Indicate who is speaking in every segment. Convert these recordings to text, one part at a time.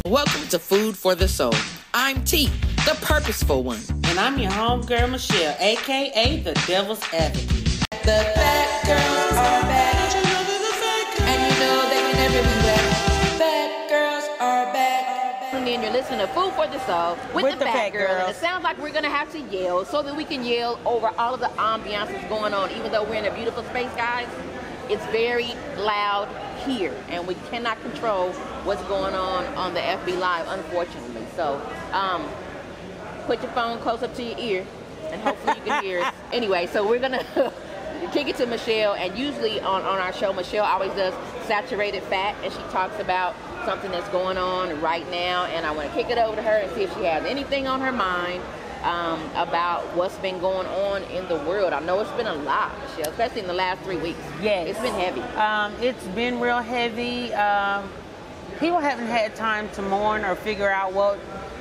Speaker 1: Welcome to Food for the Soul. I'm T, the purposeful one.
Speaker 2: And I'm your homegirl, Michelle, a.k.a. the Devil's Advocate.
Speaker 1: The fat girls are back. And you know they can never be back. Fat girls are back.
Speaker 3: And you're listening to Food for the Soul with the fat girl. And it sounds like we're going to have to yell so that we can yell over all of the ambiances going on, even though we're in a beautiful space, guys. It's very loud here, and we cannot control what's going on the FB Live, unfortunately. So, put your phone close up to your ear, and hopefully you can hear us. Anyway, so we're gonna kick it to Michelle, and usually on our show, Michelle always does saturated fat, and she talks about something that's going on right now, and I want to kick it over to her and see if she has anything on her mind about what's been going on in the world. I know it's been a lot, Michelle, especially in the last 3 weeks.
Speaker 2: Yes.
Speaker 3: It's been heavy.
Speaker 2: It's been real heavy. People haven't had time to mourn or figure out what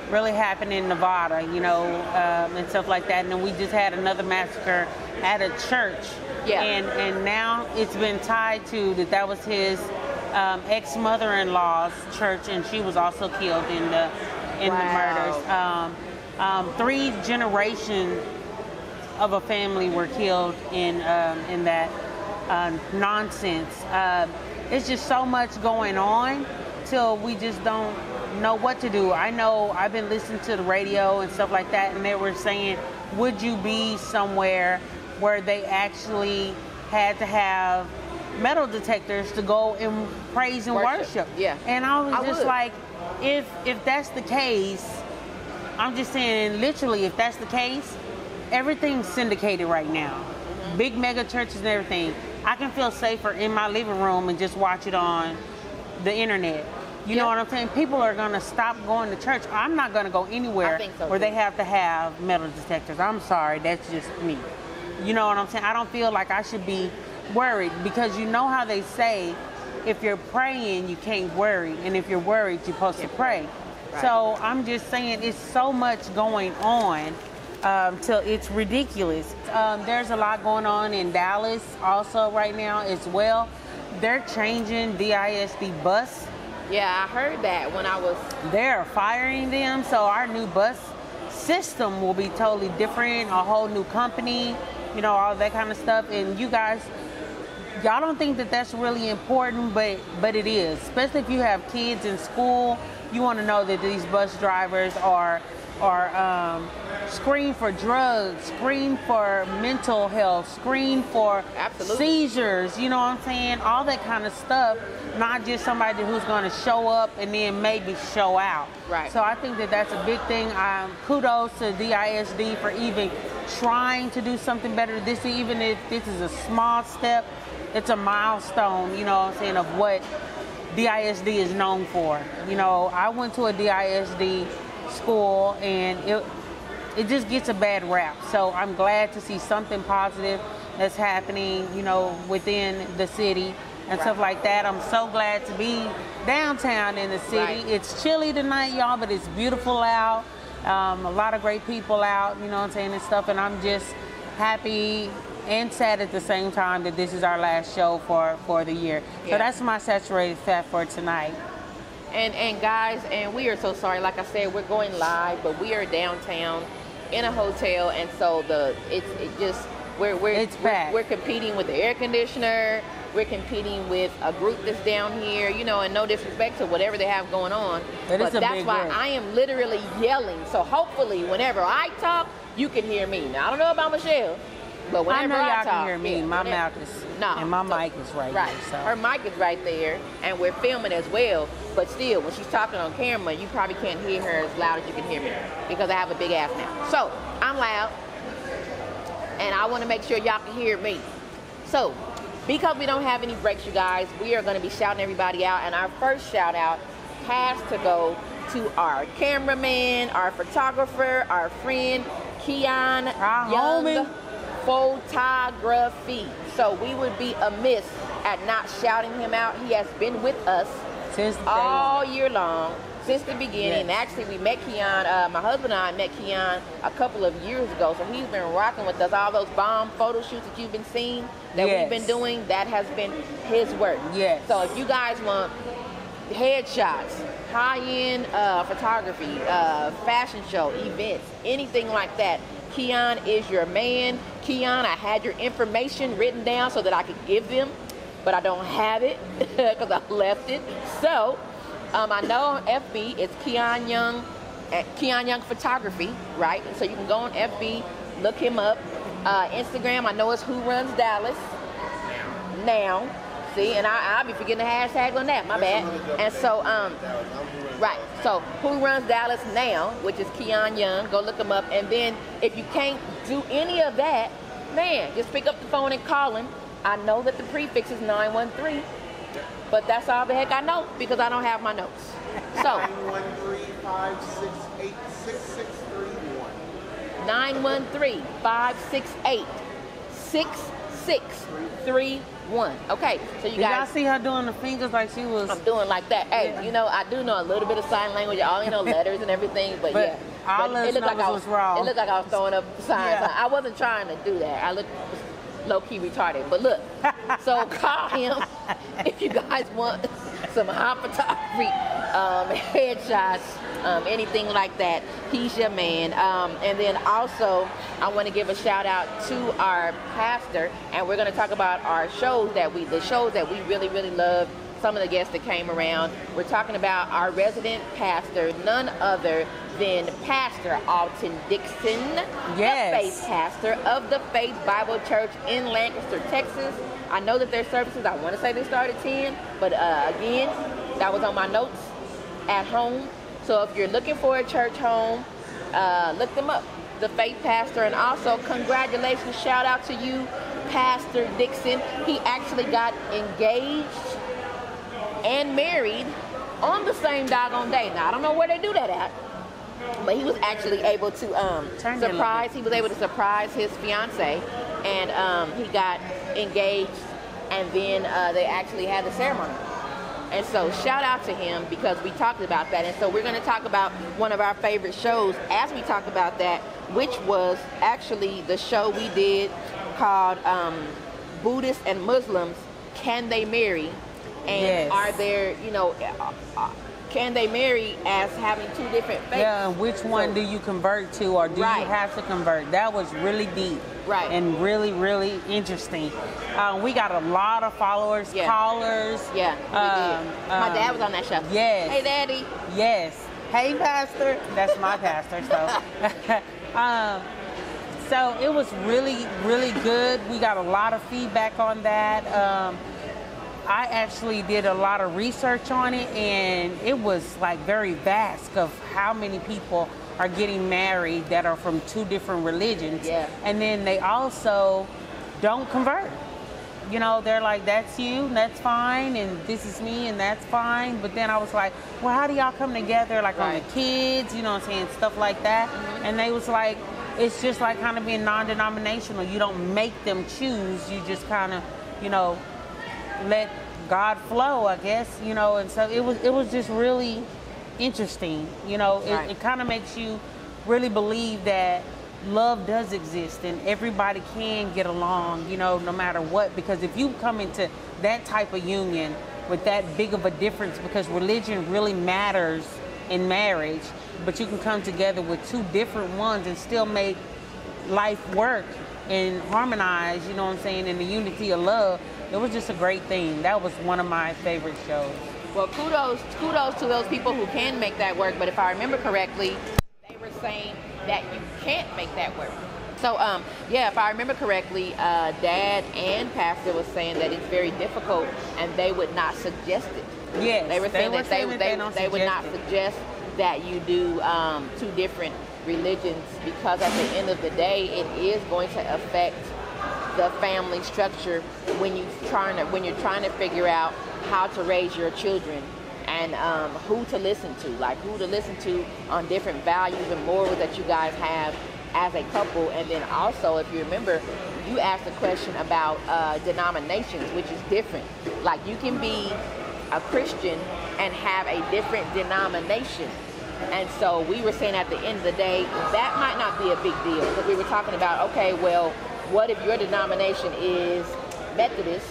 Speaker 2: really happened in Nevada, you know, and stuff like that. And then we just had another massacre at a church.
Speaker 3: Yeah.
Speaker 2: And now it's been tied to that was his ex-mother-in-law's church, and she was also killed in the murders. 3 generations of a family were killed in that nonsense. It's just so much going on till we just don't know what to do. I know I've been listening to the radio and stuff like that, and they were saying, would you be somewhere where they actually had to have metal detectors to go and praise and worship?
Speaker 3: Yeah.
Speaker 2: And I was just like, if that's the case, I'm just saying, literally, if that's the case, everything's syndicated right now. Mm-hmm. Big mega churches and everything. I can feel safer in my living room and just watch it on the internet. You know what I'm saying? People are going to stop going to church. I'm not going to go anywhere where they have to have metal detectors. I'm sorry, that's just me. You know what I'm saying? I don't feel like I should be worried, because you know how they say, if you're praying, you can't worry. And if you're worried, you're supposed to pray. Right. So I'm just saying, it's so much going on till it's ridiculous. There's a lot going on in Dallas also right now as well. They're changing DISD bus.
Speaker 3: Yeah, I heard that when I was...
Speaker 2: They're firing them, so our new bus system will be totally different, a whole new company, you know, all that kind of stuff. And you guys, y'all don't think that that's really important, but it is. Especially if you have kids in school, you want to know that these bus drivers are screened for drugs, screened for mental health, screened for seizures, you know what I'm saying? All that kind of stuff, not just somebody who's going to show up and then maybe show out.
Speaker 3: Right.
Speaker 2: So I think that that's a big thing. Kudos to DISD for even trying to do something better. Even if this is a small step, it's a milestone, you know what I'm saying, of what DISD is known for. You know, I went to a DISD school, and it just gets a bad rap. So I'm glad to see something positive that's happening, you know, within the city and stuff like that. I'm so glad to be downtown in the city. Right. It's chilly tonight, y'all, but it's beautiful out. A lot of great people out, you know what I'm saying, and stuff. And I'm just happy and sad at the same time that this is our last show for the year. Yeah. So that's my saturated fat for tonight.
Speaker 3: And guys, and we are so sorry. Like I said, we're going live, but we are downtown in a hotel, and so we're competing with the air conditioner. We're competing with a group that's down here, you know, and no disrespect to whatever they have going on, but that's why group. I am literally yelling. So hopefully, whenever I talk, you can hear me. Now I don't know about Michelle, but whenever
Speaker 2: I know y'all
Speaker 3: talk,
Speaker 2: can hear me. My mouth is and my mic is right here. So.
Speaker 3: Her mic is right there, and we're filming as well. But still, when she's talking on camera, you probably can't hear her as loud as you can hear me, because I have a big ass now. So I'm loud, and I want to make sure y'all can hear me. So because we don't have any breaks, you guys, we are going to be shouting everybody out, and our first shout out has to go to our cameraman, our photographer, our friend Keon Young Photography. So we would be amiss at not shouting him out. He has been with us since all year long, since the beginning. Yes. Actually, we met Keon, my husband and I met Keon a couple of years ago, so he's been rocking with us. All those bomb photo shoots that you've been seeing, that we've been doing, that has been his work.
Speaker 2: Yes.
Speaker 3: So if you guys want headshots, high-end photography, fashion show, events, anything like that, Keon is your man. Keon, I had your information written down so that I could give them, but I don't have it because I left it. So I know on FB it's Keon Young Photography, right? So you can go on FB, look him up. Instagram, I know it's Who Runs Dallas now. See, and I'll be forgetting the hashtag on that, my bad. And so, right, so Who Runs Dallas Now, which is Keon Young, go look him up. And then if you can't do any of that, man, just pick up the phone and call him. I know that the prefix is 913, but that's all the heck I know because I don't have my notes. So
Speaker 4: 913-568-6631.
Speaker 3: 913-568-6631. Okay, so you guys
Speaker 2: y'all see her doing the fingers like she was?
Speaker 3: I'm doing like that. Hey,
Speaker 2: Yeah.
Speaker 3: you know, I do know a little bit of sign language. I only know letters and everything, but yeah.
Speaker 2: all
Speaker 3: But
Speaker 2: those numbers was wrong.
Speaker 3: It looked like I was throwing up signs.
Speaker 2: Yeah.
Speaker 3: I wasn't trying to do that. I looked low-key retarded. But look, so call him if you guys want some hot photography, headshots, anything like that. He's your man. And then also, I want to give a shout out to our pastor, and we're going to talk about our shows the shows that we really, really love. Some of the guests that came around. We're talking about our resident pastor, none other than Pastor Alton Dixon,
Speaker 2: Yes.
Speaker 3: the faith pastor of the Faith Bible Church in Lancaster, Texas. I know that their services, I want to say they start at 10, but again, that was on my notes at home. So if you're looking for a church home, look them up, the faith pastor. And also, congratulations, shout out to you, Pastor Dixon. He actually got engaged and married on the same doggone day. Now, I don't know where they do that at, but he was actually able to surprise his fiance, and he got engaged, and then they actually had the ceremony. And so shout out to him because we talked about that. And so we're going to talk about one of our favorite shows as we talk about that, which was actually the show we did called Buddhists and Muslims, Can They Marry? And
Speaker 2: Yes.
Speaker 3: are there, can they marry as having two different faiths?
Speaker 2: Yeah, and which one do you convert to, or do
Speaker 3: Right.
Speaker 2: you have to convert? That was really deep,
Speaker 3: Right.
Speaker 2: and really, really interesting. We got a lot of followers,
Speaker 3: Yeah.
Speaker 2: callers.
Speaker 3: Yeah, we did. My dad was on that show.
Speaker 2: Yes.
Speaker 3: Hey, Daddy.
Speaker 2: Yes. Hey, Pastor. That's my pastor. So it was really, really good. We got a lot of feedback on that. I actually did a lot of research on it, and it was like very vast of how many people are getting married that are from two different religions.
Speaker 3: Yeah.
Speaker 2: And then they also don't convert. They're like, that's you, and that's fine, and this is me, and that's fine. But then I was like, well, how do y'all come together, like on
Speaker 3: Right.
Speaker 2: the kids, what I'm saying, stuff like that.
Speaker 3: Mm-hmm.
Speaker 2: And they was like, it's just like kind of being non-denominational. You don't make them choose, you just kind of, let God flow, I guess, and so it was just really interesting.
Speaker 3: Right.
Speaker 2: It kind of makes you really believe that love does exist and everybody can get along, no matter what. Because if you come into that type of union with that big of a difference, because religion really matters in marriage, but you can come together with two different ones and still make life work and harmonize, in the unity of love. It was just a great thing. That was one of my favorite shows.
Speaker 3: Well, kudos to those people who can make that work. But if I remember correctly, they were saying that you can't make that work. So, if I remember correctly, Dad and Pastor was saying that it's very difficult, and they would not suggest it.
Speaker 2: Yes,
Speaker 3: They were saying that they
Speaker 2: don't
Speaker 3: would not
Speaker 2: suggest it.
Speaker 3: suggest that you do two different religions, because at the end of the day, it is going to affect the family structure when you're trying to figure out how to raise your children, and who to listen to on different values and morals that you guys have as a couple. And then also, if you remember, you asked a question about denominations, which is different. Like, you can be a Christian and have a different denomination. And so we were saying at the end of the day, that might not be a big deal, because we were talking about, okay, well, what if your denomination is Methodist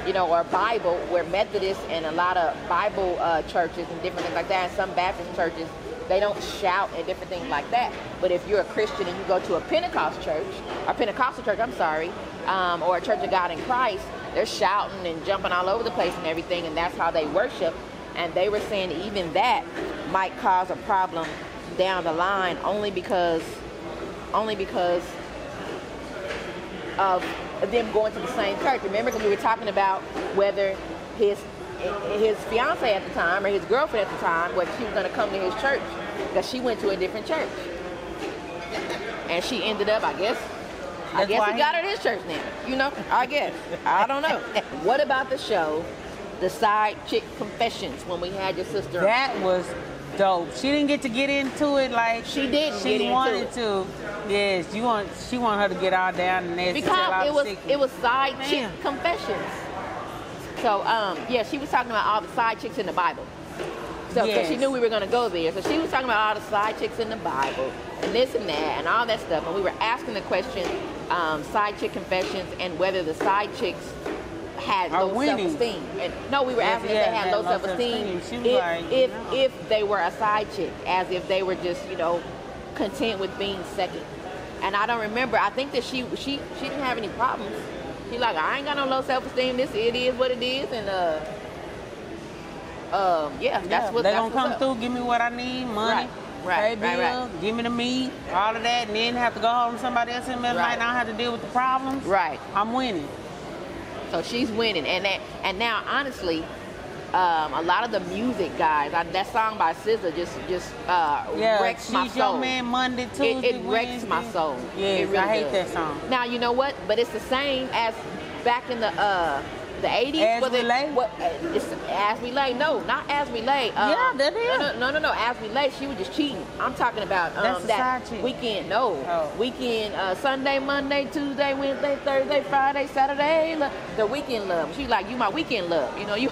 Speaker 3: you know, or Bible, where Methodists and a lot of Bible churches and different things like that, and some Baptist churches, they don't shout and different things like that. But if you're a Christian and you go to a Pentecostal church, or a Church of God in Christ, they're shouting and jumping all over the place and everything, and that's how they worship. And they were saying even that might cause a problem down the line, only because of them going to the same church. Remember, because we were talking about whether his fiance at the time, or his girlfriend at the time, whether she was going to come to his church, because she went to a different church, and she ended up, I guess he got her at his church now. You know, I guess. I don't know. What about the show, The Side Chick Confessions, when we had your sister?
Speaker 2: That was dope. She didn't get to get into it like
Speaker 3: she did.
Speaker 2: She wanted to. Yes, she wanted her to get all down and nasty.
Speaker 3: Because it was side chick confessions. So yeah, she was talking about all the side chicks in the Bible. So because she knew we were going to go there, so she was talking about all the side chicks in the Bible and this and that and all that stuff. And we were asking the question, side chick confessions, and whether the side chicks had low self-esteem. And no, we were asking if they had low self-esteem, if they were a side chick, as if they were just, you know, content with being second. And I don't remember. I think that she didn't have any problems. She's like, I ain't got no low self-esteem. It is what it is, and that's what
Speaker 2: they gonna come through. Give me what I need, money, pay bills, give me the meat, all of that, and then have to go home to somebody else in the middle of the night. And I don't have to deal with the problems. Right, I'm winning.
Speaker 3: So she's winning, and now honestly, a lot of the music guys, that song by SZA just wrecks my soul.
Speaker 2: She's Your Man Monday, Tuesday,
Speaker 3: it wrecks my soul.
Speaker 2: Yes,
Speaker 3: it really
Speaker 2: I hate
Speaker 3: does.
Speaker 2: that song.
Speaker 3: Now you know what? But it's the same as back in the 80s.
Speaker 2: As We Lay?
Speaker 3: It's As We Lay. No, not As We Lay.
Speaker 2: Yeah, that is.
Speaker 3: No. As We Lay, she was just cheating. I'm talking about
Speaker 2: that's
Speaker 3: that
Speaker 2: side chick.
Speaker 3: Weekend. No, Weekend. Sunday, Monday, Tuesday, Wednesday, Thursday, Friday, Saturday. The Weekend love. She's like, you my weekend love. You know, you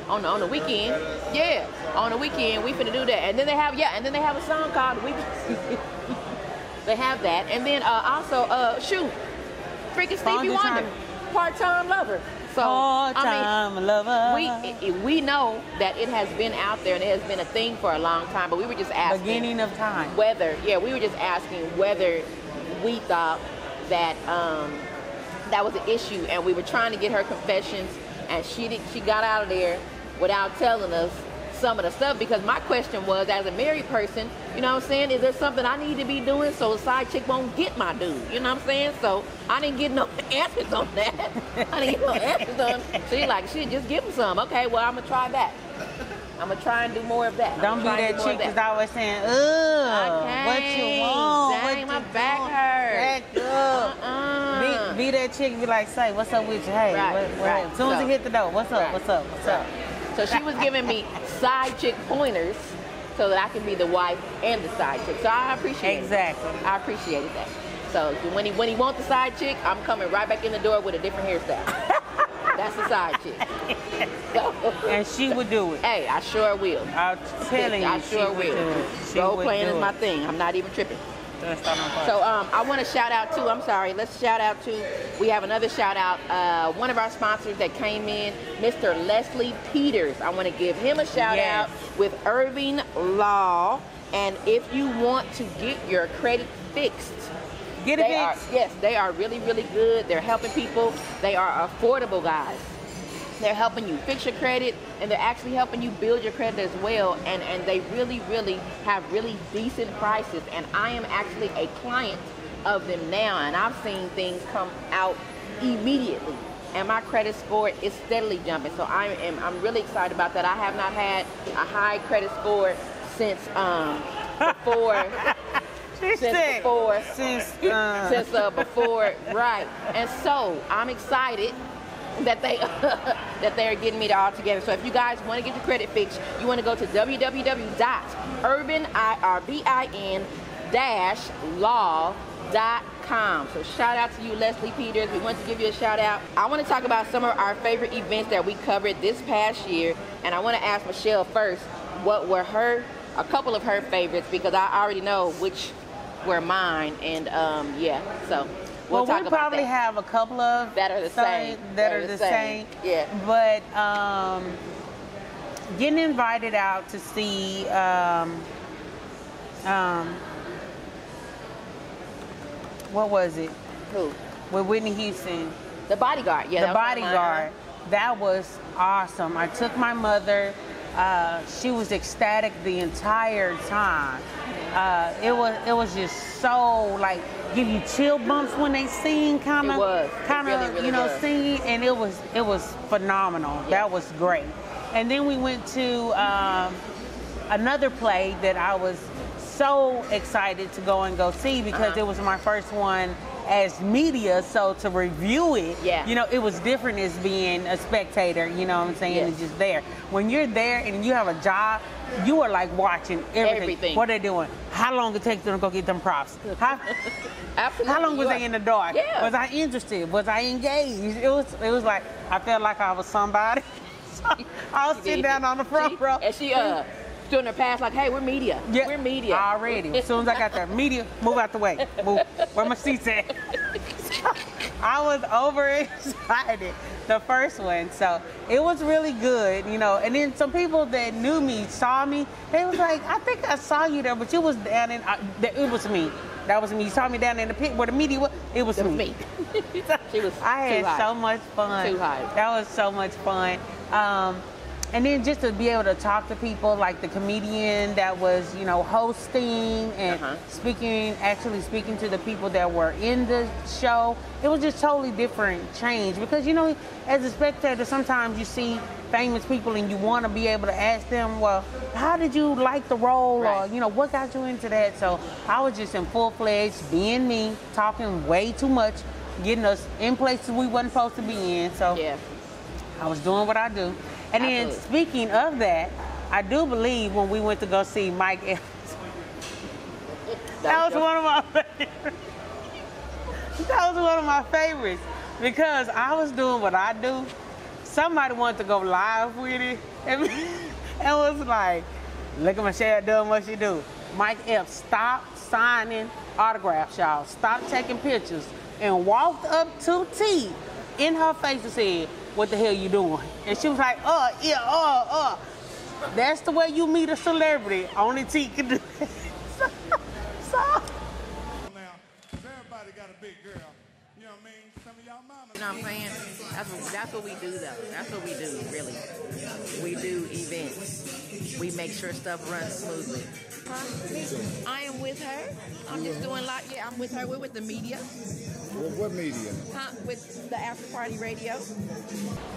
Speaker 3: on the weekend. Yeah, on the weekend we finna do that. And then they have a song called Weekend. They have that, and then also freaking Stevie Wonder, Part-Time Lover. So
Speaker 2: Part-Time Lover.
Speaker 3: We know that it has been out there and it has been a thing for a long time, but we were just asking
Speaker 2: beginning of time
Speaker 3: we were just asking whether we thought that that was an issue, and we were trying to get her confessions, and she got out of there without telling us some of the stuff, because my question was, as a married person, you know what I'm saying, is there something I need to be doing so a side chick won't get my dude? You know what I'm saying? So I didn't get no answers on that. She's like, shit, just give him some. Okay, well, I'm gonna try that. I'm gonna try and do more of that.
Speaker 2: Don't be that chick that's always saying, what you want?
Speaker 3: Dang, my back hurts.
Speaker 2: Be that chick, be like, say, what's up with you? Hey, right. As soon as you hit the door, what's up?
Speaker 3: So she was giving me side chick pointers so that I can be the wife and the side chick. So I appreciate it. I appreciated that. So when he wants the side chick, I'm coming right back in the door with a different hairstyle. That's the side chick. So,
Speaker 2: and she would do it.
Speaker 3: Hey, I sure will.
Speaker 2: I'm telling you,
Speaker 3: I sure will. Role playing is my thing. I'm not even tripping. So I want to shout out to, we have another shout out, one of our sponsors that came in, Mr. Leslie Peters. I want to give him a shout out with Irving Law. And if you want to get your credit fixed, they are really, really good. They're helping people. They are affordable, guys. They're helping you fix your credit, and they're actually helping you build your credit as well. And they really, really have really decent prices. And I am actually a client of them now, and I've seen things come out immediately. And my credit score is steadily jumping. So I'm really excited about that. I have not had a high credit score since before. Right. And so I'm excited that they are getting me all together. So if you guys want to get your credit fixed, you want to go to www.urban-law.com. So shout out to you, Leslie Peters. We want to give you a shout out. I want to talk about some of our favorite events that we covered this past year, and I want to ask Michelle first what were a couple of her favorites, because I already know which were mine. And so
Speaker 2: Well, we probably have a couple of
Speaker 3: that are the same.
Speaker 2: That are the same.
Speaker 3: Yeah.
Speaker 2: But getting invited out to see what was it?
Speaker 3: Who?
Speaker 2: With Whitney Houston.
Speaker 3: The Bodyguard. Yeah.
Speaker 2: The Bodyguard. That was awesome. I took my mother. She was ecstatic the entire time. It was just so like give you chill bumps when they sing, kind of,
Speaker 3: really
Speaker 2: you know,
Speaker 3: was.
Speaker 2: singing, and it was phenomenal. Yeah. That was great. And then we went to another play that I was so excited to go see because it was my first one as media, so to review it, you know, it was different as being a spectator, you know what I'm saying, and just there. When you're there and you have a job, you are like watching everything. What they're doing, how long it takes them to go get them props. How long was they in the dark?
Speaker 3: Yeah.
Speaker 2: Was I interested? Was I engaged? It was like, I felt like I was somebody. I was sitting down on the front row.
Speaker 3: And she doing her pass like, hey, we're media.
Speaker 2: Yeah,
Speaker 3: we're media.
Speaker 2: Already. As soon as I got there, media, move out the way. Move. Where my seats at? I was overexcited the first one. So it was really good, you know. And then some people that knew me, saw me, they was like, I think I saw you there, but you was down in, it was me. That was me. You saw me down in the pit where the media was. It was me. I had so much fun.
Speaker 3: Too high.
Speaker 2: That was so much fun. And then just to be able to talk to people like the comedian that was, you know, hosting and actually speaking to the people that were in the show, it was just totally different change. Because, you know, as a spectator, sometimes you see famous people and you want to be able to ask them, well, how did you like the role? Or, you know, what got you into that? So I was just in full-fledged, being me, talking way too much, getting us in places we wasn't supposed to be in. So I was doing what I do. And then speaking of that, I do believe when we went to go see Michaelle, that was one of my favorites. That was one of my favorites because I was doing what I do. Somebody wanted to go live with it and was like, look at Michelle doing what she do. Mike F stopped signing autographs, y'all. Stopped taking pictures and walked up to T in her face and said, what the hell you doing? And she was like, That's the way you meet a celebrity. Only T can do that. so.
Speaker 4: Now, everybody got a big girl. You know what I mean? Some of y'all mamas.
Speaker 3: You know what I'm saying? That's what we do, though. That's what we do, really. We do events. We make sure stuff runs smoothly. I am with her. I'm just doing I'm with her. We're with the media.
Speaker 4: What media?
Speaker 3: With the After Party Radio.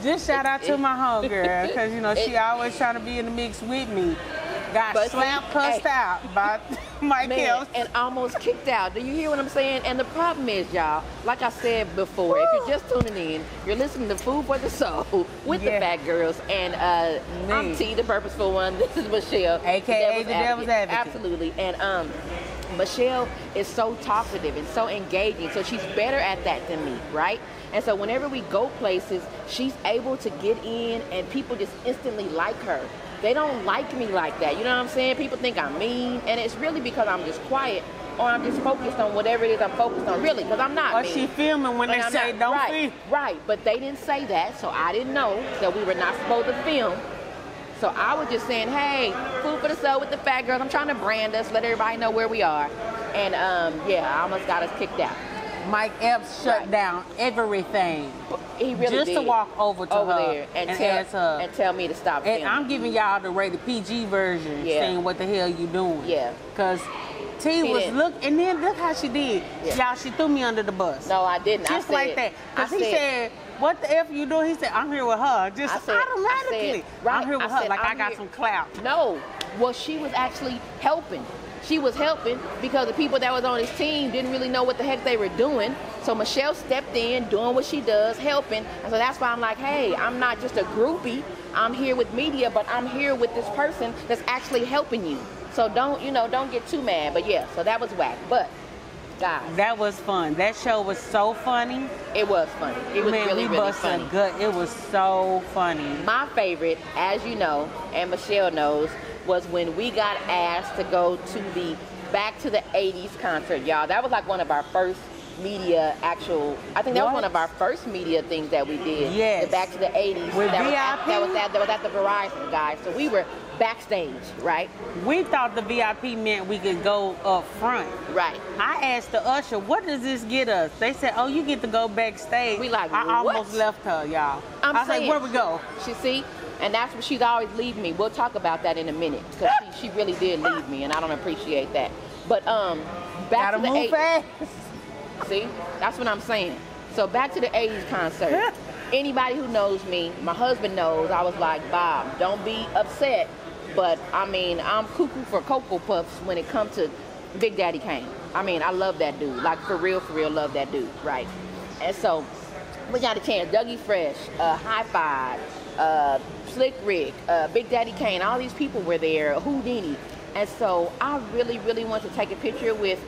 Speaker 2: Just shout out to my homegirl, because, you know, she always trying to be in the mix with me. Got slapped, cussed out by Michaelle.
Speaker 3: And almost kicked out. Do you hear what I'm saying? And the problem is, y'all, like I said before, if you're just tuning in, you're listening to Food for the Soul with the Fat Girls. And I'm T, the purposeful one. This is Michelle.
Speaker 2: AKA the Devil's Advocate.
Speaker 3: Absolutely. And Michelle is so talkative and so engaging, so she's better at that than me, right? And so whenever we go places, she's able to get in and people just instantly like her. They don't like me like that, you know what I'm saying? People think I'm mean, and it's really because I'm just quiet or I'm just focused on whatever it is I'm focused on, really, because I'm not
Speaker 2: Or
Speaker 3: mean.
Speaker 2: she filming when they say don't film.
Speaker 3: Right, but they didn't say that, so I didn't know that we were not supposed to film. So I was just saying, hey, Food for the Soul with the Fat Girls. I'm trying to brand us, let everybody know where we are. And I almost got us kicked out.
Speaker 2: Mike Epps shut down everything.
Speaker 3: He really
Speaker 2: just
Speaker 3: did.
Speaker 2: to walk over to her
Speaker 3: there and tell me to stop
Speaker 2: and
Speaker 3: filming.
Speaker 2: I'm giving y'all the rated PG version, saying what the hell you doing.
Speaker 3: Yeah.
Speaker 2: Because T was and then look how she did. Y'all, she threw me under the bus.
Speaker 3: No, I didn't.
Speaker 2: Just like that. Because he said, what the F you doing? He said, I'm here with her. Just automatically. I'm here with her. Like I got some clout.
Speaker 3: No. Well, she was actually helping. She was helping because the people that was on his team didn't really know what the heck they were doing. So Michelle stepped in, doing what she does, helping. And so that's why I'm like, hey, I'm not just a groupie. I'm here with media, but I'm here with this person that's actually helping you. So don't get too mad. But yeah, so that was whack. But guys,
Speaker 2: that was fun. That show was so funny.
Speaker 3: It was funny. It was really funny.
Speaker 2: It was so funny.
Speaker 3: My favorite, as you know, and Michelle knows, was when we got asked to go to the Back to the 80s concert, y'all. That was like one of our first media actual. I think that was one of our first media things that we did.
Speaker 2: Yes.
Speaker 3: The back to the 80s.
Speaker 2: With
Speaker 3: that
Speaker 2: VIP?
Speaker 3: Was at the Verizon, guys. So we were backstage, right?
Speaker 2: We thought the VIP meant we could go up front.
Speaker 3: Right.
Speaker 2: I asked the usher, what does this get us? They said, oh, you get to go backstage.
Speaker 3: We like,
Speaker 2: I
Speaker 3: what?
Speaker 2: almost left her, y'all.
Speaker 3: I
Speaker 2: was like, where we go?
Speaker 3: She see? And that's what she's always leaving me. We'll talk about that in a minute. Because she really did leave me, and I don't appreciate that. But back
Speaker 2: Gotta
Speaker 3: to the
Speaker 2: move
Speaker 3: 80s.
Speaker 2: fast.
Speaker 3: See? That's what I'm saying. So back to the 80s concert. Anybody who knows me, my husband knows, I was like, Bob, don't be upset. But, I mean, I'm cuckoo for Cocoa Puffs when it comes to Big Daddy Kane. I mean, I love that dude. Like, for real, love that dude, right? And so, we got a chance. Dougie Fresh, High Five, Slick Rick, Big Daddy Kane, all these people were there, Houdini. And so, I really, really want to take a picture with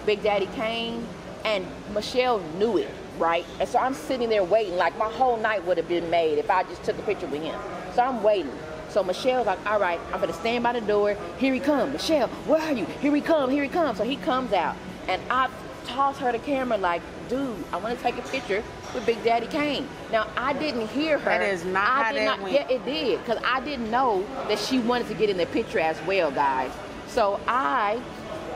Speaker 3: Big Daddy Kane, and Michelle knew it, right? And so, I'm sitting there waiting. Like, my whole night would have been made if I just took a picture with him. So, I'm waiting. So Michelle's like, all right, I'm gonna stand by the door. Here he comes. Michelle, where are you? Here he come, here he comes. So he comes out, and I toss her the camera like, dude, I want to take a picture with Big Daddy Kane. Now, I didn't hear her.
Speaker 2: That is not how that went.
Speaker 3: Yeah, it did, because I didn't know that she wanted to get in the picture as well, guys. So I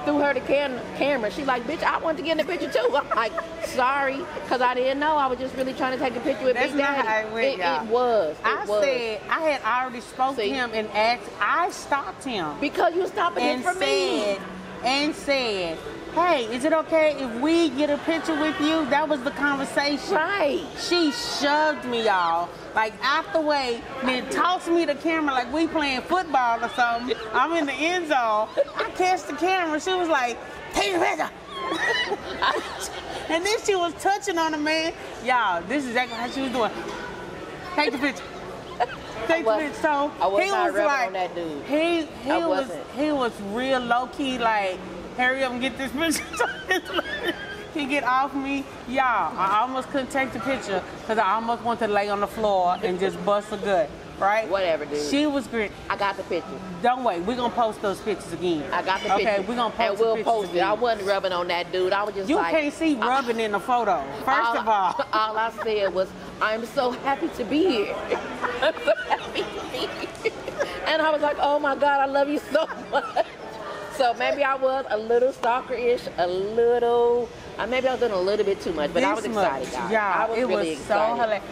Speaker 3: threw her the camera. She's like, bitch, I want to get in the picture too. I'm like, sorry, because I didn't know. I was just really trying to take a picture with Big Daddy.
Speaker 2: That's not how it went, y'all.
Speaker 3: It was.
Speaker 2: Said, I had already spoke to him and asked, I stopped him.
Speaker 3: Because you stopped him for me.
Speaker 2: And said, hey, is it okay if we get a picture with you? That was the conversation.
Speaker 3: Right.
Speaker 2: She shoved me, y'all. Like, out the way, then tossed me the camera like we playing football or something. I'm in the end zone. I catch the camera. She was like, take the picture. And then she was touching on the man. Y'all, this is exactly how she was doing. Take the picture. Take the picture. So
Speaker 3: I was
Speaker 2: he
Speaker 3: not
Speaker 2: was like,
Speaker 3: on that dude.
Speaker 2: He was real low key, like, hurry up and get this picture. He get off me. Y'all, I almost couldn't take the picture because I almost wanted to lay on the floor and just bust a gut, right?
Speaker 3: Whatever, dude.
Speaker 2: She was great.
Speaker 3: I got the picture.
Speaker 2: Don't wait. We're going to post those pictures again.
Speaker 3: I got the picture.
Speaker 2: Okay, we're going to post
Speaker 3: and we'll
Speaker 2: the
Speaker 3: post
Speaker 2: pictures
Speaker 3: it.
Speaker 2: again.
Speaker 3: I wasn't rubbing on that dude. I was just
Speaker 2: you
Speaker 3: like...
Speaker 2: You can't see rubbing in the photo. First of all.
Speaker 3: All I said was, I'm so happy to be here. I'm so happy to be here. And I was like, oh my God, I love you so much. So maybe I was a little stalker-ish, maybe I was doing a little bit too much, but I was excited, guys.
Speaker 2: Yeah,
Speaker 3: I was really excited.
Speaker 2: So hilarious.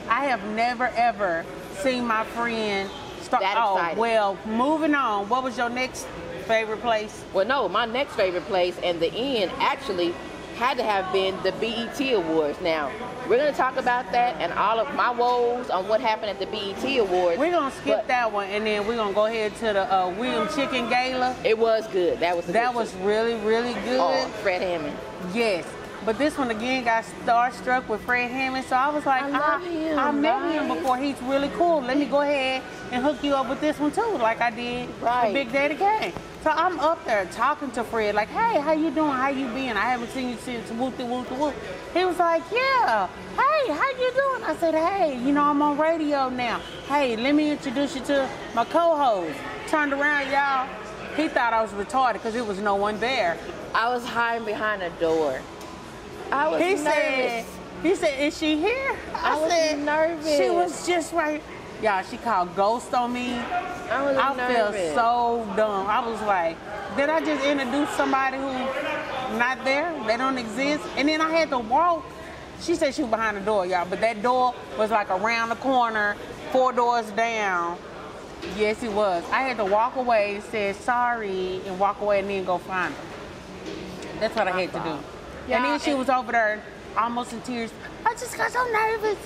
Speaker 2: I have never ever seen my friend start.
Speaker 3: That excited.
Speaker 2: Well, moving on. What was your next favorite place?
Speaker 3: Well, no, my next favorite place and the end actually had to have been the BET Awards. Now, we're going to talk about that and all of my woes on what happened at the BET Awards.
Speaker 2: We're going to skip that one, and then we're going to go ahead to the William Chicken Gala.
Speaker 3: It was good. That was
Speaker 2: really, really good.
Speaker 3: Oh, Fred Hammond.
Speaker 2: Yes. But this one, again, got starstruck with Fred Hammond, so I was like, I met him before. He's really cool. Let me go ahead and hook you up with this one, too, like I did with Big Daddy Kane. So I'm up there talking to Fred, like, hey, how you doing? How you been? I haven't seen you since whoop-de-whoop-de-whoop. He was like, yeah. Hey, how you doing? I said, hey, I'm on radio now. Hey, let me introduce you to my co-host. Turned around, y'all. He thought I was retarded because there was no one there.
Speaker 3: I was hiding behind a door. I was nervous.
Speaker 2: He said, is she here?
Speaker 3: I was nervous.
Speaker 2: She was just right. Y'all, she called ghost on me.
Speaker 3: I
Speaker 2: felt so dumb. I was like, did I just introduce somebody who's not there? They don't exist? And then I had to walk. She said she was behind the door, y'all, but that door was like around the corner, 4 doors down. Yes, it was. I had to walk away and say sorry and walk away and then go find her. That's what I had to do. Yeah, and then she was over there almost in tears. I just got so nervous.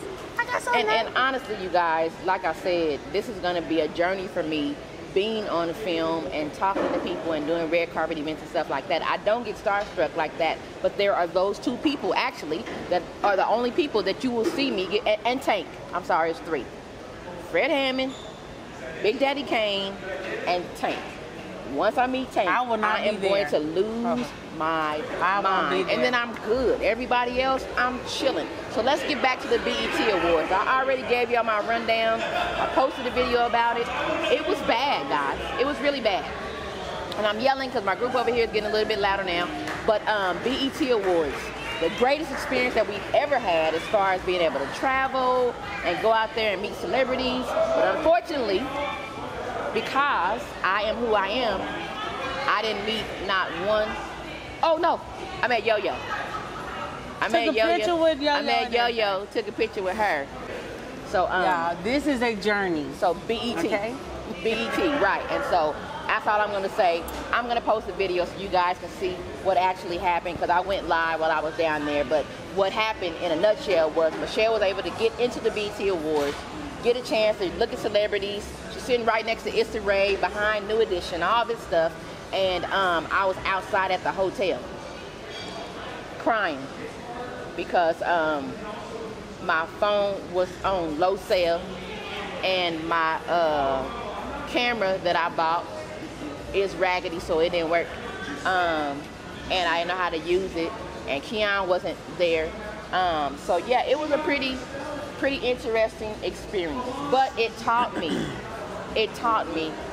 Speaker 3: And honestly, you guys, like I said, this is going to be a journey for me, being on film and talking to people and doing red carpet events and stuff like that. I don't get starstruck like that, but there are those 2 people, actually, that are the only people that you will see me get, and Tank. I'm sorry, it's 3. Fred Hammond, Big Daddy Kane, and Tank. once I meet Tate, I am going to lose my mind. And then I'm good. Everybody else, I'm chilling. So let's get back to the BET Awards. I already gave y'all my rundown. I posted a video about it. It was bad, guys. It was really bad. And I'm yelling because my group over here is getting a little bit louder now. But BET Awards, the greatest experience that we've ever had as far as being able to travel and go out there and meet celebrities. But unfortunately, because I am who I am, I didn't meet not one. Oh no, I met Yo-Yo. I met Yo-Yo, took a picture with her. So
Speaker 2: yeah, this is a journey.
Speaker 3: So BET, okay? BET, right? And so that's all I'm gonna say. I'm gonna post a video so you guys can see what actually happened, because I went live while I was down there. But what happened in a nutshell was Michelle was able to get into the BET Awards, get a chance to look at celebrities. She's sitting right next to Issa Rae, behind New Edition, all this stuff. And I was outside at the hotel crying because my phone was on low cell, and my camera that I bought is raggedy, so it didn't work. And I didn't know how to use it, and Keon wasn't there. So yeah, it was a pretty interesting experience, but it taught me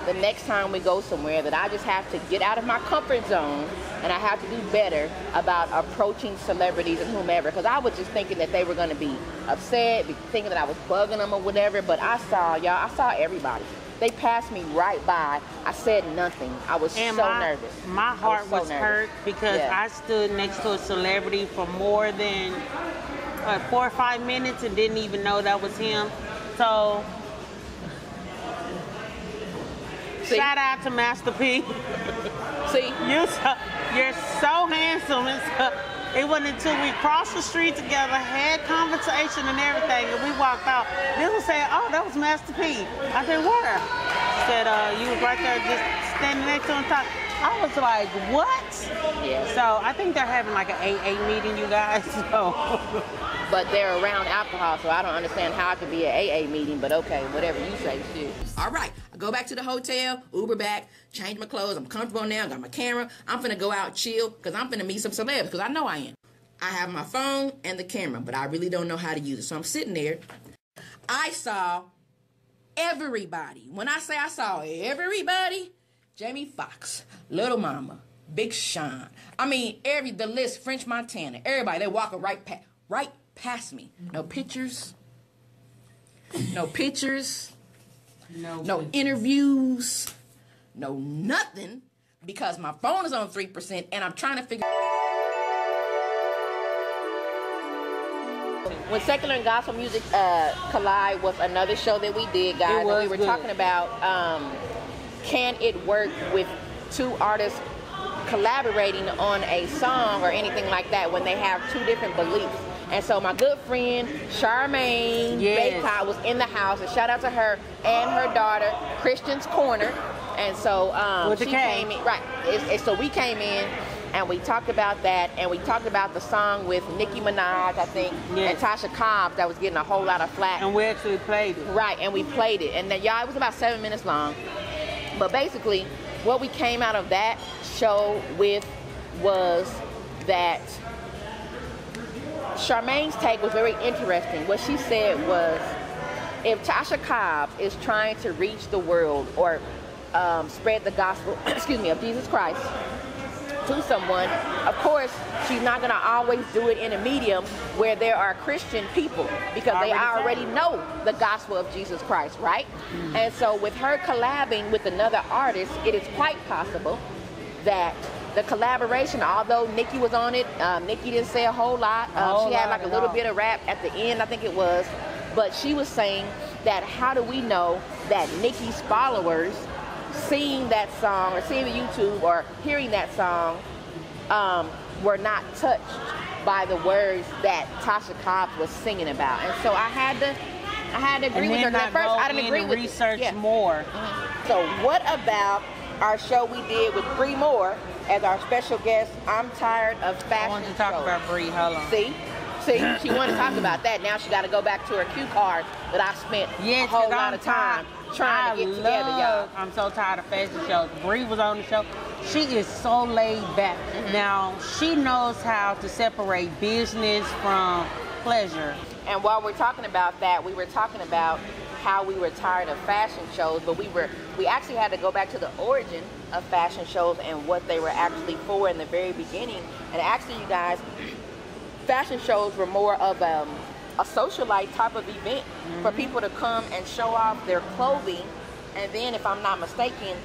Speaker 3: the next time we go somewhere that I just have to get out of my comfort zone, and I have to do better about approaching celebrities and whomever, because I was just thinking that they were going to be upset, thinking that I was bugging them or whatever. But I saw everybody. They passed me right by. I said nothing. I was so nervous.
Speaker 2: My heart was hurt because I stood next to a celebrity for more than 4 or 5 minutes and didn't even know that was him. So shout out to Master P.
Speaker 3: See,
Speaker 2: you're so handsome. It wasn't until we crossed the street together, had conversation and everything, and we walked out. This was saying, "Oh, that was Master P." I said, "Where?" She said, "You was right there, just standing next to him talking." I was like, "What?"
Speaker 3: Yeah.
Speaker 2: So I think they're having like an AA meeting, you guys. So.
Speaker 3: But they're around alcohol, so I don't understand how it could be an AA meeting, but okay, whatever you say, shit.
Speaker 1: All right, I go back to the hotel, Uber back, change my clothes. I'm comfortable now, got my camera. I'm finna go out, chill, because I'm finna meet some celebs, because I know I am. I have my phone and the camera, but I really don't know how to use it. So I'm sitting there. I saw everybody. When I say I saw everybody, Jamie Foxx, Little Mama, Big Sean. I mean, the list, French Montana, everybody, they walking right past me. No pictures, no interviews, no nothing, because my phone is on 3% and I'm trying to figure.
Speaker 3: When secular and gospel music collide was another show that we did, guys. And we were talking about can it work with two artists collaborating on a song or anything like that when they have two different beliefs. And so my good friend Charmaine Baycott was in the house, and shout out to her and her daughter, Christian's Corner. And so she came in, right? So we came in and we talked about that, and we talked about the song with Nicki Minaj, I think, and Tasha Cobbs that was getting a whole lot of flack.
Speaker 2: And we actually played it.
Speaker 3: Right, and we played it, and then it was about 7 minutes long. But basically, what we came out of that show with was that Charmaine's take was very interesting. What she said was, if Tasha Cobbs is trying to reach the world or spread the gospel, of Jesus Christ to someone, of course, she's not going to always do it in a medium where there are Christian people, because they already know the gospel of Jesus Christ, right? Mm-hmm. And so with her collabing with another artist, it is quite possible that the collaboration, although Nicki was on it, Nicki didn't say a whole lot. She had like a little bit of rap at the end, I think it was. But she was saying that how do we know that Nicki's followers seeing that song or seeing the YouTube or hearing that song were not touched by the words that Tasha Cobbs was singing about. And so I had to agree with her. At first I didn't agree with
Speaker 2: research more.
Speaker 3: Mm-hmm. So what about our show we did with Bree Moore as our special guest? I'm tired of fashion.
Speaker 2: I wanted to talk about Bree. Hold on.
Speaker 3: See? See, she wanted to talk about that. Now she got to go back to her cue cards that I spent a whole lot of time trying to get together, y'all.
Speaker 2: I'm so tired of fashion shows. Bree was on the show. She is so laid back. Now, she knows how to separate business from pleasure.
Speaker 3: And while we're talking about that, we were talking about how we were tired of fashion shows, but we actually had to go back to the origin of fashion shows and what they were actually for in the very beginning. And actually, you guys, fashion shows were more of a socialite type of event for people to come and show off their clothing. And then, if I'm not mistaken,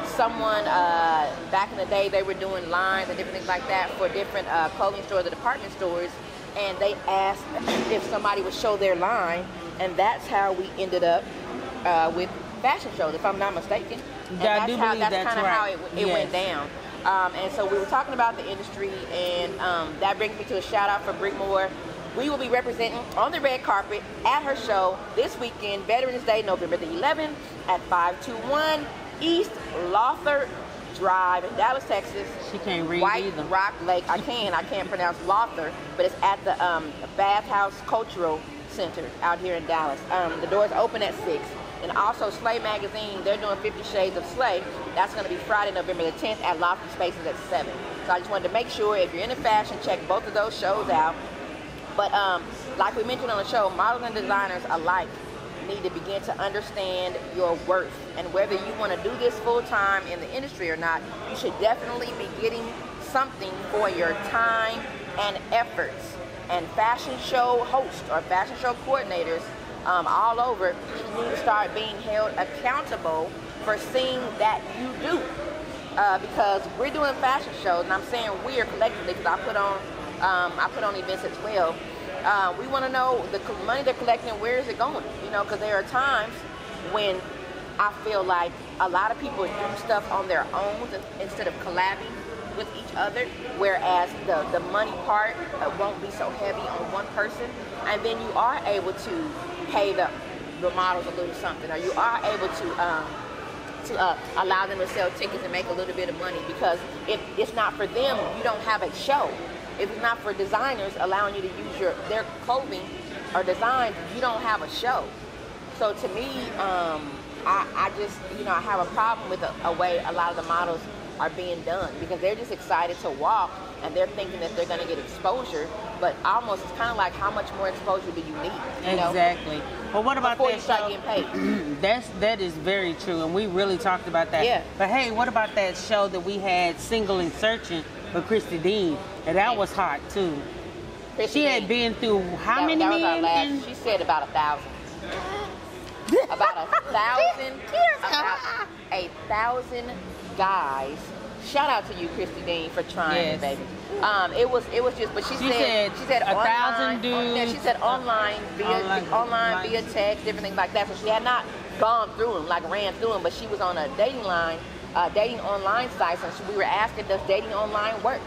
Speaker 3: someone back in the day, they were doing lines and different things like that for different clothing stores or department stores, and they asked if somebody would show their line, and that's how we ended up with fashion shows, if I'm not mistaken. And that's kind of how it went down. And so we were talking about the industry, and that brings me to a shout out for Brickmore. We will be representing on the red carpet at her show this weekend, Veterans Day, November the 11th, at 521 East Lothar Drive in Dallas, Texas.
Speaker 2: She can't read
Speaker 3: White
Speaker 2: either.
Speaker 3: Rock Lake. I can't pronounce Lothar, but it's at the Bathhouse Cultural Center out here in Dallas. The doors open at 6. And also Slay Magazine, they're doing 50 Shades of Slay. That's going to be Friday, November the 10th at Lofty Spaces at 7. So I just wanted to make sure if you're into fashion, check both of those shows out. But like we mentioned on the show, models and designers alike need to begin to understand your worth. And whether you want to do this full time in the industry or not, you should definitely be getting something for your time and efforts. And fashion show hosts or fashion show coordinators all over need to start being held accountable for seeing that you do. Because we're doing fashion shows, and I'm saying we are collectively, because I put on events as well. We want to know the money they're collecting, where is it going? You know, because there are times when I feel like a lot of people do stuff on their own instead of collabing with each other, whereas the money part won't be so heavy on one person, and then you are able to pay the models a little something, or you are able to allow them to sell tickets and make a little bit of money, because if it's not for them, you don't have a show. If it's not for designers allowing you to use their clothing or designs, you don't have a show. So to me, I just, I have a problem with the way a lot of the models are being done, because they're just excited to walk and they're thinking that they're going to get exposure, but almost it's kind of like, how much more exposure do you need?
Speaker 2: Exactly. Well, what about
Speaker 3: before
Speaker 2: that
Speaker 3: you start
Speaker 2: show?
Speaker 3: getting paid?
Speaker 2: That is very true, and we really talked about that.
Speaker 3: Yeah.
Speaker 2: But hey, what about that show that we had, Single and Searching, with Christy Dean? And that was hot too.
Speaker 3: Christy
Speaker 2: She had
Speaker 3: Dean.
Speaker 2: been through how many
Speaker 3: That was our
Speaker 2: men?
Speaker 3: last. She said about 1,000. About 1,000. About 1,000 guys. Shout out to you, Christy Dean, for trying, baby. It was just, but she said
Speaker 2: 1,000 dudes.
Speaker 3: Yeah, she said online via text, different things like that. So she had not gone through them, like ran through them, but she was on a dating online site, and we were asking, does dating online work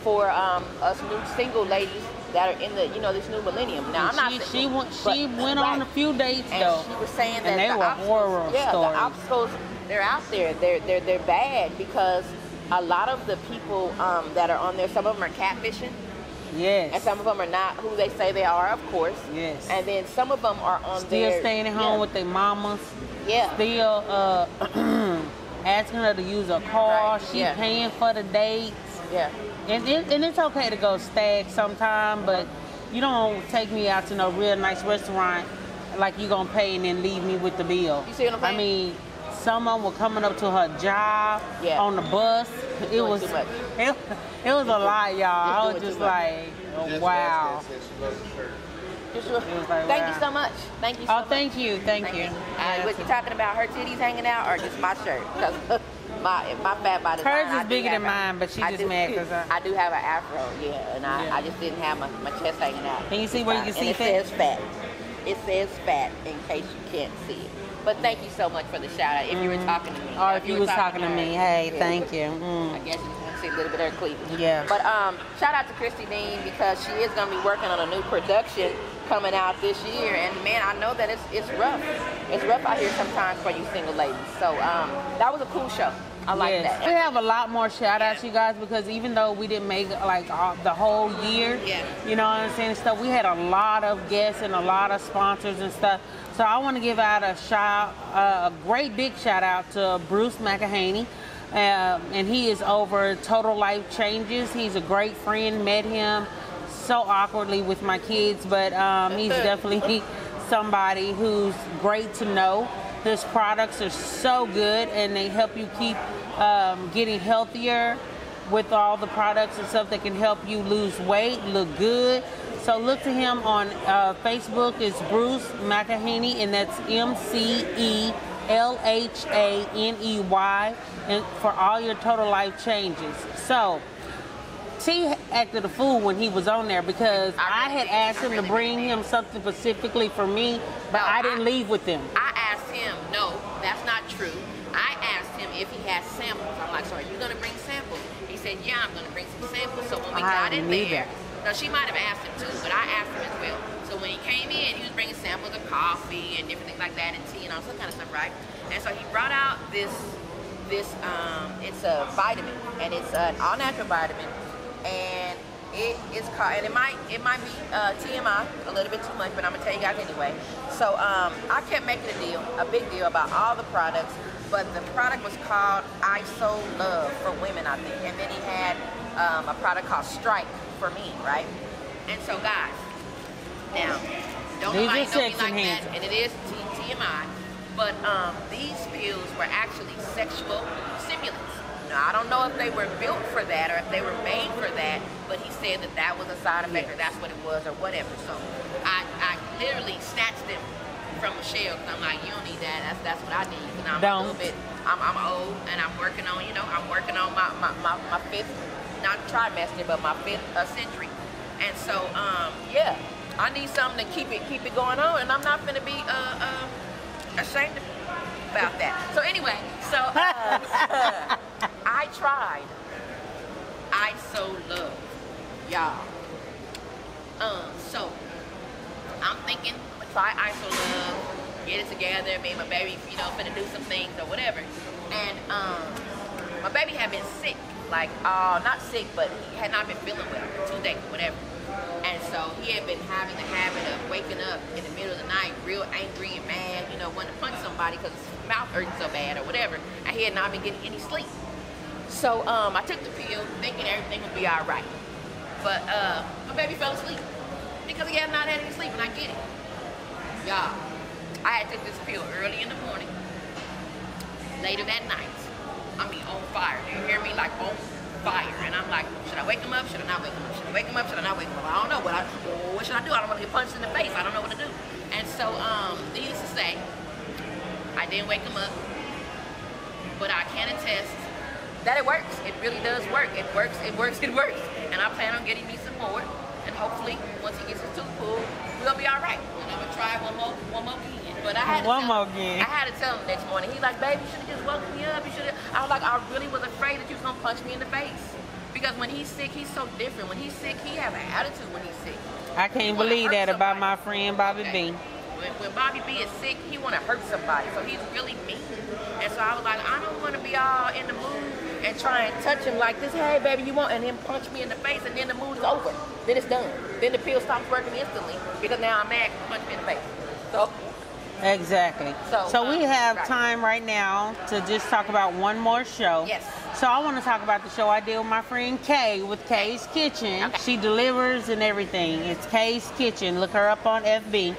Speaker 3: for us new single ladies that are in the this new millennium? Now,
Speaker 2: She went on a few dates
Speaker 3: and
Speaker 2: though.
Speaker 3: she was saying that
Speaker 2: and they
Speaker 3: the
Speaker 2: were
Speaker 3: obstacles,
Speaker 2: horror
Speaker 3: the
Speaker 2: stories.
Speaker 3: obstacles, they're out there. They're bad, because a lot of the people that are on there, some of them are catfishing.
Speaker 2: Yes.
Speaker 3: And some of them are not who they say they are, of course.
Speaker 2: Yes.
Speaker 3: And then some of them are on
Speaker 2: Still staying at home with their mamas.
Speaker 3: Yeah.
Speaker 2: Still asking her to use a car.
Speaker 3: Right.
Speaker 2: She paying for the dates.
Speaker 3: Yeah.
Speaker 2: And it's okay to go stag sometime, but you don't take me out to no real nice restaurant like you gonna pay and then leave me with the bill.
Speaker 3: You see what I'm saying?
Speaker 2: I mean, some of them were coming up to her job on the bus. It was
Speaker 3: too much.
Speaker 2: It was a lot, y'all. I was just like, oh, wow.
Speaker 3: Thank you so much. Thank you so much.
Speaker 2: Thank you. Thank you.
Speaker 3: Was you talking about her titties hanging out, or just my shirt? Because my fat body.
Speaker 2: Hers is bigger than mine, but she just mad because
Speaker 3: I do have an afro, and I just didn't have my chest hanging out.
Speaker 2: Can you see where you can see
Speaker 3: it
Speaker 2: fat?
Speaker 3: says fat. It says fat, in case you can't see it. But thank you so much for the shout out. If you were talking to me,
Speaker 2: or if you was talking to me, hey, thank you.
Speaker 3: I guess you can see a little bit of her cleavage.
Speaker 2: Yeah.
Speaker 3: But shout out to Christy Dean, because she is going to be working on a new production coming out this year, and man, I know that it's rough. It's rough out here sometimes for you single ladies. So that was a cool show. I like that.
Speaker 2: We have a lot more shout outs, you guys, because even though we didn't make like the whole year, you know what I'm saying, stuff, we had a lot of guests and a lot of sponsors and stuff. So I want to give out a great big shout out to Bruce McElhaney. And he is over Total Life Changes. He's a great friend. Met him so awkwardly with my kids, but he's definitely somebody who's great to know. His products are so good, and they help you keep getting healthier with all the products and stuff that can help you lose weight, look good. So look to him on Facebook. It's Bruce McElhaney, and that's MCELHANEY, and for all your Total Life Changes. So T acted a fool when he was on there because I had asked him to bring him something specifically for me, but I didn't leave with him.
Speaker 3: I asked him, no, that's not true. I asked him if he has samples. I'm like, so are you going to bring samples? He said, yeah, I'm going to bring some samples. So when we got in there, no, she might have asked him too, but I asked him as well. So when he came in, he was bringing samples of coffee and different things like that, and tea and all some kind of stuff, right? And so he brought out this it's a vitamin, and it's an all-natural vitamin. And it's called, and it might be TMI, a little bit too much, but I'm gonna tell you guys anyway. So I kept making a big deal about all the products, but the product was called I So Love for women, I think. And then he had a product called Strike for me, right? And so guys, now don't nobody know me like that, and it is TMI, but these pills were actually sexual stimulants. Now, I don't know if they were built for that or if they were made for that, but he said that that was a side effect or that's what it was or whatever. So I literally snatched them from Michelle because I'm like, you don't need that. That's what I need. Because I'm a little bit, I'm old and I'm working on, I'm working on my fifth, not trimester, but my fifth century. And so, yeah, I need something to keep it going on, and I'm not going to be ashamed about that. So anyway, I tried I So Love, y'all. So I'm thinking, I'm gonna try I So Love, get it together, me and my baby, finna do some things or whatever. And my baby had been sick, like not sick, but he had not been feeling well for 2 days, whatever. And so he had been having the habit of waking up in the middle of the night real angry and mad, wanting to punch somebody because his mouth hurting so bad or whatever, and he had not been getting any sleep. So I took the pill thinking everything would be all right. But my baby fell asleep because he had not had any sleep, and I get it. Y'all, I had took this pill early in the morning, later that night. I mean, on fire. Do you hear me? Like on fire. And I'm like, should I wake him up? Should I not wake him up? Should I wake him up? Should I not wake him up? I don't know. What should I do? I don't want to get punched in the face. I don't know what to do. And so, needless to say, I didn't wake him up, but I can attest that it works. It really does work. It works. And I plan on getting me some more. And hopefully, once he gets his tooth pulled, we'll be all right. And I'm gonna try one more again. But I had to tell him next morning. He's like, "Baby, you should have just woke me up. You should have." I was like, I really was afraid that you was gonna punch me in the face. Because when he's sick, he's so different. When he's sick, he has an attitude when he's sick.
Speaker 2: I can't believe that about my friend Bobby B.
Speaker 3: When Bobby B is sick, he want to hurt somebody, so he's really mean. And so I was like, I don't want to be all in the mood and try and touch him like this. Hey, baby, you want? And him punch me in the face, and then the mood is over. Then it's done. Then the pill stops working instantly because now I'm mad because he punched me in the face. So.
Speaker 2: Exactly. So we have time right now to just talk about one more show.
Speaker 3: Yes.
Speaker 2: So I want to talk about the show I did with my friend Kay with Kay's Kitchen.
Speaker 3: Okay.
Speaker 2: She delivers and everything. It's Kay's Kitchen. Look her up on FB.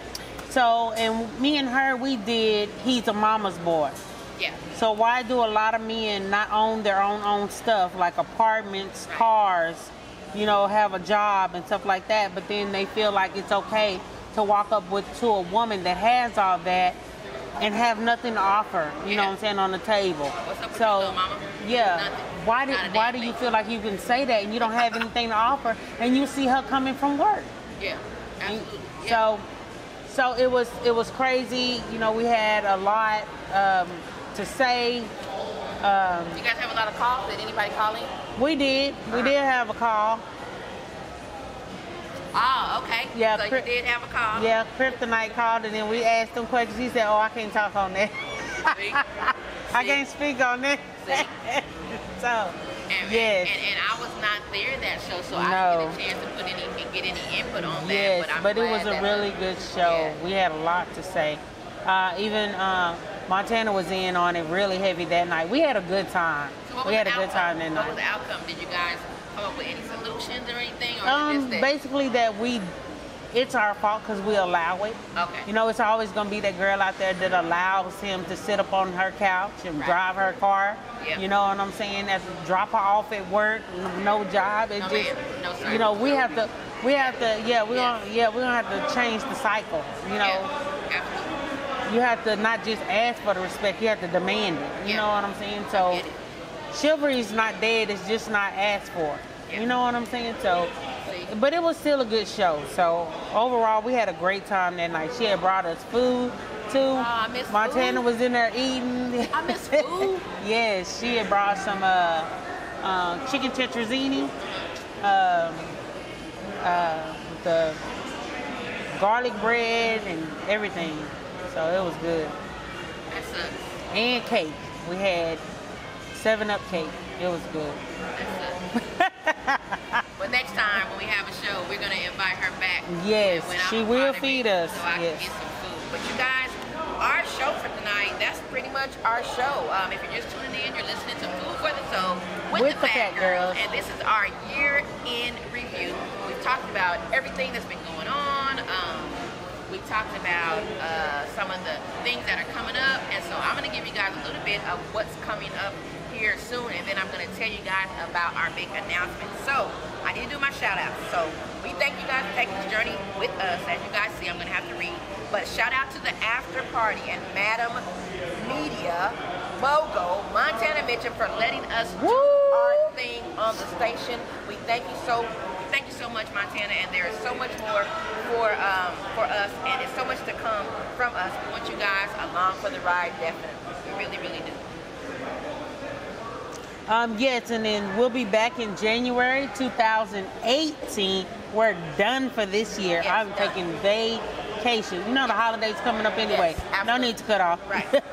Speaker 2: So, and me and her, we did He's a Mama's Boy.
Speaker 3: Yeah.
Speaker 2: So why do a lot of men not own their own stuff, like apartments, cars, have a job and stuff like that, but then they feel like it's okay to walk up to a woman that has all that and have nothing to offer, you know what I'm saying, on the table.
Speaker 3: What's up with
Speaker 2: So,
Speaker 3: you, little mama?
Speaker 2: yeah,
Speaker 3: Nothing.
Speaker 2: why do you feel like you can say that and you don't have anything to offer and you see her coming from work?
Speaker 3: Yeah, absolutely. Yeah.
Speaker 2: So it was crazy. We had a lot to say.
Speaker 3: You guys have a lot of calls? Did anybody call in?
Speaker 2: We did. We did have a call.
Speaker 3: Oh, okay.
Speaker 2: Yeah,
Speaker 3: so you did have a call.
Speaker 2: Yeah, Kryptonite called, and then we asked him questions. He said, "Oh, I can't talk on that." I can't speak on that. So, yes.
Speaker 3: And I was not there that show, so I didn't get a chance to get any input on that.
Speaker 2: Yes, but it was a really good show.
Speaker 3: Yeah.
Speaker 2: We had a lot to say. Even Montana was in on it really heavy that night. We had a good time.
Speaker 3: So
Speaker 2: we had a good time that night.
Speaker 3: What was the outcome? Did you guys come up with any solutions or anything? Or
Speaker 2: basically that it's our fault because we allow it.
Speaker 3: Okay.
Speaker 2: You know, it's always going to be that girl out there that allows him to sit up on her couch and drive her car.
Speaker 3: Yeah.
Speaker 2: You know what I'm saying? That's drop her off at work, no job. It
Speaker 3: no, sir.
Speaker 2: You know, we're gonna have to change the cycle. You know,
Speaker 3: absolutely.
Speaker 2: You have to not just ask for the respect, you have to demand it. You know what I'm saying? So, chivalry's not dead; it's just not asked for. You know what I'm saying? So. But it was still a good show. So overall, we had a great time that night. She had brought us food too.
Speaker 3: I miss
Speaker 2: Montana
Speaker 3: food.
Speaker 2: was in there eating.
Speaker 3: I miss food.
Speaker 2: Yes, she had brought some chicken tetrazzini, the garlic bread and everything. So it was good.
Speaker 3: That sucks.
Speaker 2: And cake. We had 7-Up cake. It was good.
Speaker 3: But next time when we have a show, we're going to invite her back.
Speaker 2: Yes, she will feed us.
Speaker 3: So I can get some food. But you guys, our show for tonight, that's pretty much our show. If you're just tuning in, you're listening to Food for the Soul with the Fat Girls. And this is our year-end review. We've talked about everything that's been going on. We talked about some of the things that are coming up. And so I'm going to give you guys a little bit of what's coming up here soon, and then I'm going to tell you guys about our big announcement. So I need to do my shout out. So we thank you guys for taking this journey with us. As you guys see, I'm going to have to read, but shout out to the After Party and Madam Media Mogul Montana Mitchell for letting us do our thing on the station. We thank you so much, Montana, and there is so much more for us, and it's so much to come from us. We want you guys along for the ride, definitely. We really, really do.
Speaker 2: Yes, and then we'll be back in January 2018. We're done for this year.
Speaker 3: Yes,
Speaker 2: I'm taking vacation. You know the holidays coming up anyway.
Speaker 3: Yes,
Speaker 2: no need to cut off.
Speaker 3: Right.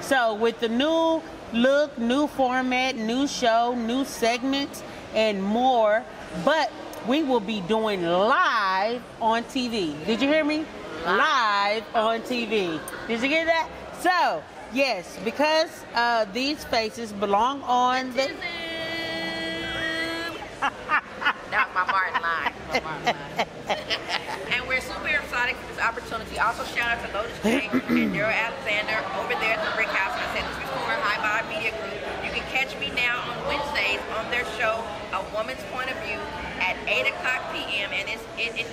Speaker 2: So with the new look, new format, new show, new segments, and more, but we will be doing live on TV. Did you hear me? Live on TV. Did you get that? So, yes, because these faces belong on the...
Speaker 3: Not my Martin line. And we're super excited for this opportunity. Also, shout out to Lotus J and Daryl Alexander over there at the Brick House. And I said this before, High Vibe Media Group. You can catch me now on Wednesdays on their show, A Woman's Point of View, at 8 o'clock p.m. And it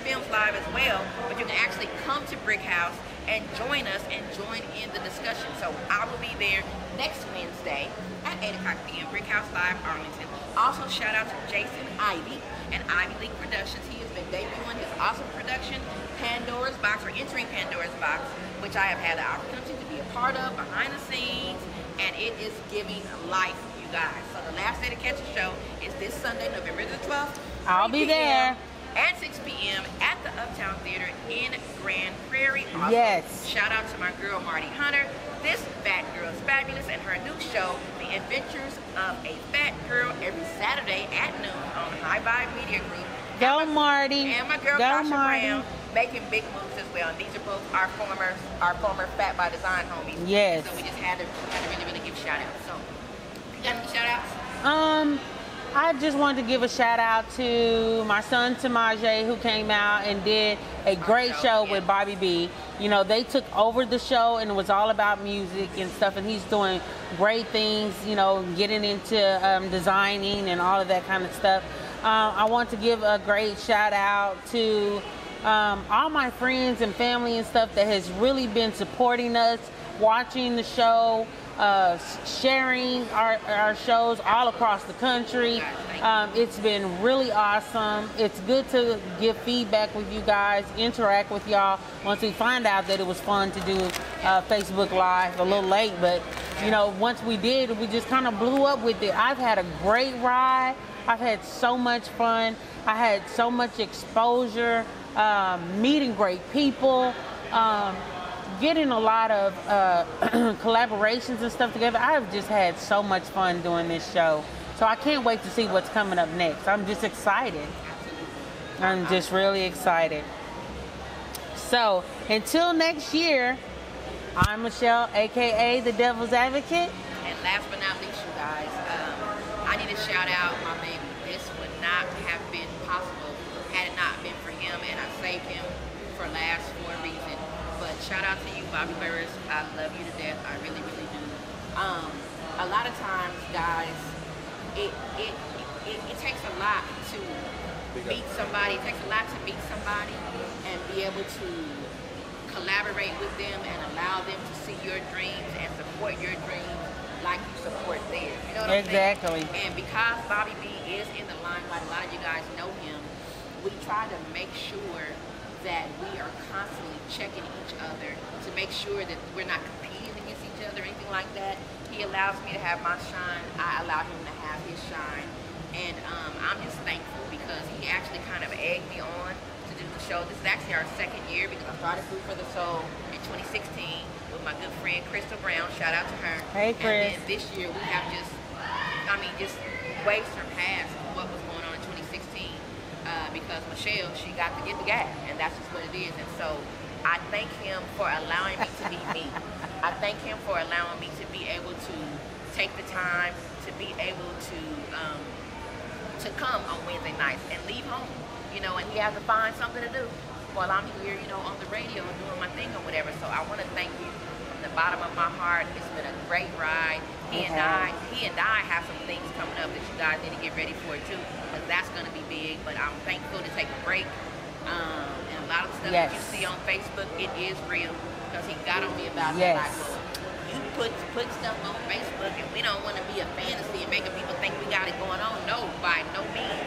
Speaker 3: films live as well. But you can actually come to Brick House and join us and join in the discussion. So I will be there next Wednesday at 8 o'clock p.m. Brick House Live, Arlington. Also, shout out to Jason Ivy and Ivy League Productions. He has been debuting his awesome production, Pandora's Box, or entering Pandora's Box, which I have had the opportunity to be a part of behind the scenes, and it is giving life, you guys. So the last day to catch the show is this Sunday, November the 12th.
Speaker 2: I'll be there.
Speaker 3: At 6 p.m. at the Uptown Theater in Grand Prairie. Also,
Speaker 2: yes.
Speaker 3: Shout out to my girl Marty Hunter. This fat girl is fabulous, and her new show, The Adventures of a Fat Girl, every Saturday at noon on High Vibe Media Group.
Speaker 2: Go Marty.
Speaker 3: And my girl Tasha Brown making big moves as well. And these are both our former Fat by Design homies.
Speaker 2: Yes.
Speaker 3: So we just had to really, really give shout outs. So you got any shout outs?
Speaker 2: I just wanted to give a shout out to my son Tamaje, who came out and did a great show with Bobby B. You know, they took over the show and it was all about music and stuff, and he's doing great things, you know, getting into designing and all of that kind of stuff. I want to give a great shout out to all my friends and family and stuff that has really been supporting us, watching the show, sharing our shows all across the country. It's been really awesome. It's good to give feedback with you guys, interact with y'all. Once we find out that it was fun to do Facebook Live, a little late, but you know, once we did, we just kind of blew up with it. I've had a great ride. I've had so much fun. I had so much exposure, meeting great people. getting a lot of collaborations and stuff together. I've just had so much fun doing this show. So I can't wait to see what's coming up next. I'm just excited. I'm just really excited. So until next year, I'm Michelle, aka the Devil's Advocate.
Speaker 3: And last but not least, you guys, I need to shout out my baby. This would not have been possible had it not been for him, and I saved him for last for a reason. But shout out to you, Bobby Burris. I love you to death. I really, really do. A lot of times, guys, it takes a lot to meet somebody. It takes a lot to meet somebody and be able to collaborate with them and allow them to see your dreams and support your dreams like you support theirs. You know what I'm saying?
Speaker 2: Exactly.
Speaker 3: And because Bobby B is in the limelight, a lot of you guys know him, we try to make sure that we are constantly checking each other to make sure that we're not competing against each other or anything like that. He allows me to have my shine. I allow him to have his shine. And I'm just thankful because he actually kind of egged me on to do the show. This is actually our second year because I started Food for the Soul in 2016 with my good friend Crystal Brown. Shout out to her.
Speaker 2: Hey, Chris.
Speaker 3: And then this year we have just way surpassed what was going on in 2016 because Michelle, she got to get the gas, and that's just what it is. And so I thank him for allowing me to be me. I thank him for allowing me to be able to take the time to be able to come on Wednesday nights and leave home, you know, and he has to find something to do while I'm here, you know, on the radio and doing my thing or whatever. So I want to thank you from the bottom of my heart. It's been a great ride. He and I have some things coming up that you guys need to get ready for too, because that's going to be big. But I'm thankful to take a break. And a lot of stuff that you see on Facebook, it is real, because he got on me about it. Like, well, you put stuff on Facebook, and we don't want to be a fantasy and making people think we got it going on. No, by no means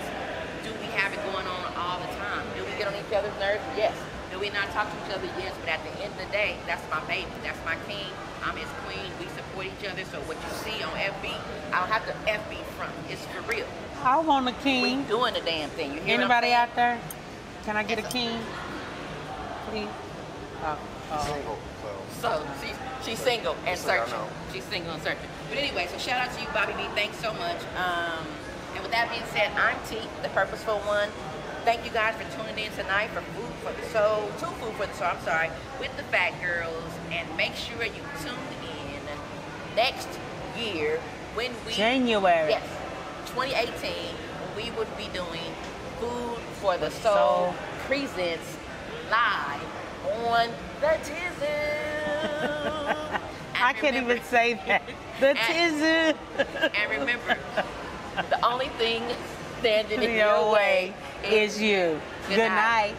Speaker 3: do we have it going on all the time. Do we get on each other's nerves? Yes. Do we not talk to each other? Yes. But at the end of the day, that's my baby. That's my king. I'm his queen. We support each other. So what you see on FB, I don't have to FB from. It's for real.
Speaker 2: I want a king.
Speaker 3: We doing the damn thing. You hear
Speaker 2: Anybody out there? Can I get a king? Please.
Speaker 5: Single,
Speaker 3: so she's single and searching. She's single and searching. But anyway, so shout out to you, Bobby B. Thanks so much. And with that being said, I'm T, the Purposeful One. Thank you guys for tuning in tonight for Food for the Soul, with the Fat Girls. And make sure you tune in next year when we...
Speaker 2: January.
Speaker 3: Yes, 2018, we would be doing Food for the Soul presents live on the Tizzoo.
Speaker 2: I can't even say that. The Tizzoo.
Speaker 3: And remember, the only thing standing in
Speaker 2: your way is you. Good night.